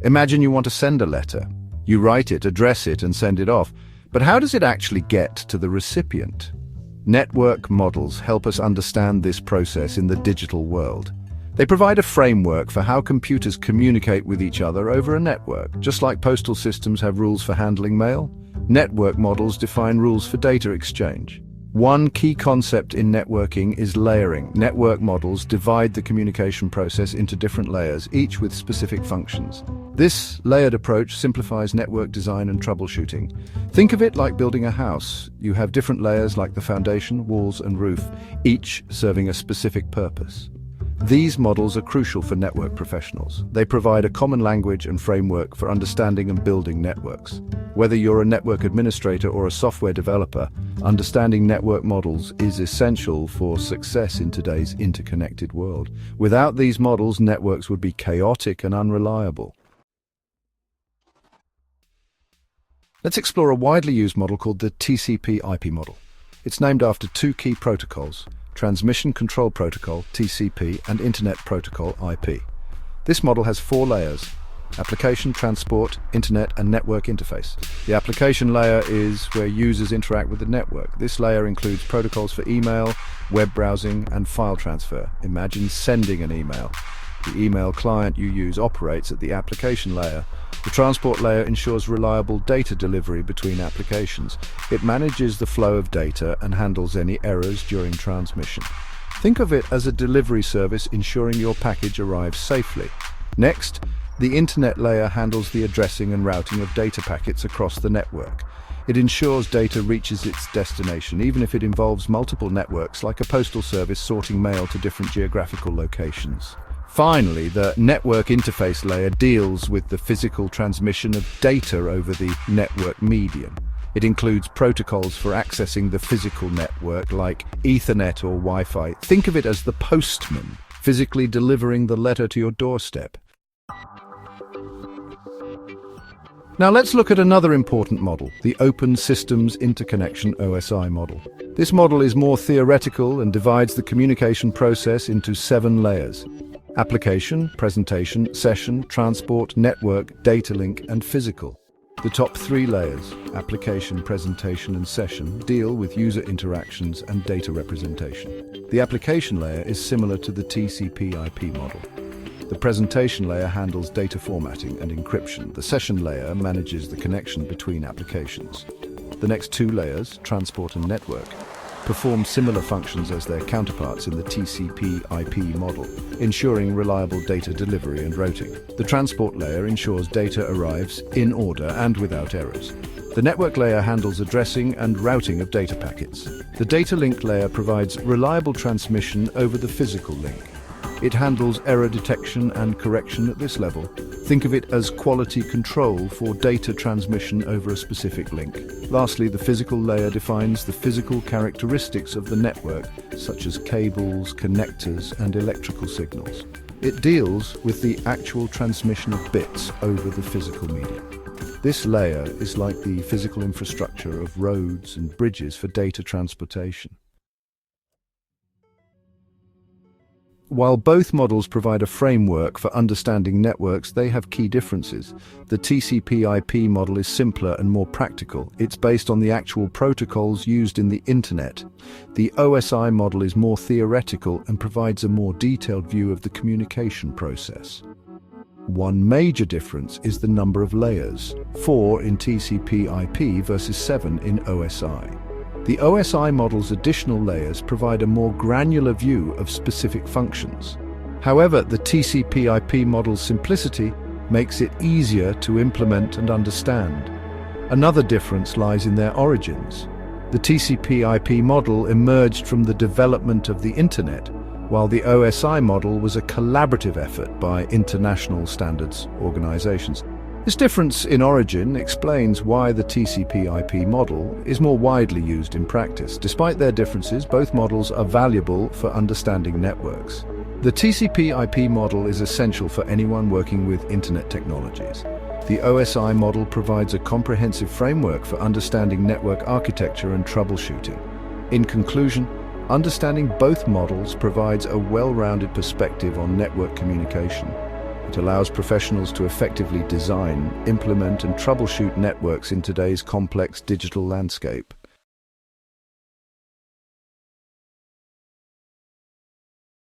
Imagine you want to send a letter. You write it, address it, and send it off. But how does it actually get to the recipient? Network models help us understand this process in the digital world. They provide a framework for how computers communicate with each other over a network. Just like postal systems have rules for handling mail, network models define rules for data exchange. One key concept in networking is layering. Network models divide the communication process into different layers, each with specific functions. This layered approach simplifies network design and troubleshooting. Think of it like building a house. You have different layers like the foundation, walls, and roof, each serving a specific purpose. These models are crucial for network professionals. They provide a common language and framework for understanding and building networks. Whether you're a network administrator or a software developer, understanding network models is essential for success in today's interconnected world. Without these models, networks would be chaotic and unreliable. Let's explore a widely used model called the TCP/IP model. It's named after two key protocols: Transmission Control Protocol, TCP, and Internet Protocol, IP. This model has four layers: application, transport, internet, and network interface. The application layer is where users interact with the network. This layer includes protocols for email, web browsing, and file transfer. Imagine sending an email. The email client you use operates at the application layer. The transport layer ensures reliable data delivery between applications. It manages the flow of data and handles any errors during transmission. Think of it as a delivery service ensuring your package arrives safely. Next, the internet layer handles the addressing and routing of data packets across the network. It ensures data reaches its destination, even if it involves multiple networks, like a postal service sorting mail to different geographical locations. Finally, the network interface layer deals with the physical transmission of data over the network medium. It includes protocols for accessing the physical network, like Ethernet or Wi-Fi. Think of it as the postman, physically delivering the letter to your doorstep. Now let's look at another important model, the Open Systems Interconnection OSI model. This model is more theoretical and divides the communication process into 7 layers: application, presentation, session, transport, network, data link, and physical. The top 3 layers, application, presentation, and session, deal with user interactions and data representation. The application layer is similar to the TCP/IP model. The presentation layer handles data formatting and encryption. The session layer manages the connection between applications. The next 2 layers, transport and network, perform similar functions as their counterparts in the TCP/IP model, ensuring reliable data delivery and routing. The transport layer ensures data arrives in order and without errors. The network layer handles addressing and routing of data packets. The data link layer provides reliable transmission over the physical link. It handles error detection and correction at this level. Think of it as quality control for data transmission over a specific link. Lastly, the physical layer defines the physical characteristics of the network, such as cables, connectors, and electrical signals. It deals with the actual transmission of bits over the physical medium. This layer is like the physical infrastructure of roads and bridges for data transportation. While both models provide a framework for understanding networks, they have key differences. The TCP/IP model is simpler and more practical. It's based on the actual protocols used in the internet. The OSI model is more theoretical and provides a more detailed view of the communication process. One major difference is the number of layers, 4 in TCP/IP versus 7 in OSI. The OSI model's additional layers provide a more granular view of specific functions. However, the TCP/IP model's simplicity makes it easier to implement and understand. Another difference lies in their origins. The TCP/IP model emerged from the development of the Internet, while the OSI model was a collaborative effort by international standards organizations. This difference in origin explains why the TCP/IP model is more widely used in practice. Despite their differences, both models are valuable for understanding networks. The TCP/IP model is essential for anyone working with Internet technologies. The OSI model provides a comprehensive framework for understanding network architecture and troubleshooting. In conclusion, understanding both models provides a well-rounded perspective on network communication. It allows professionals to effectively design, implement and troubleshoot networks in today's complex digital landscape.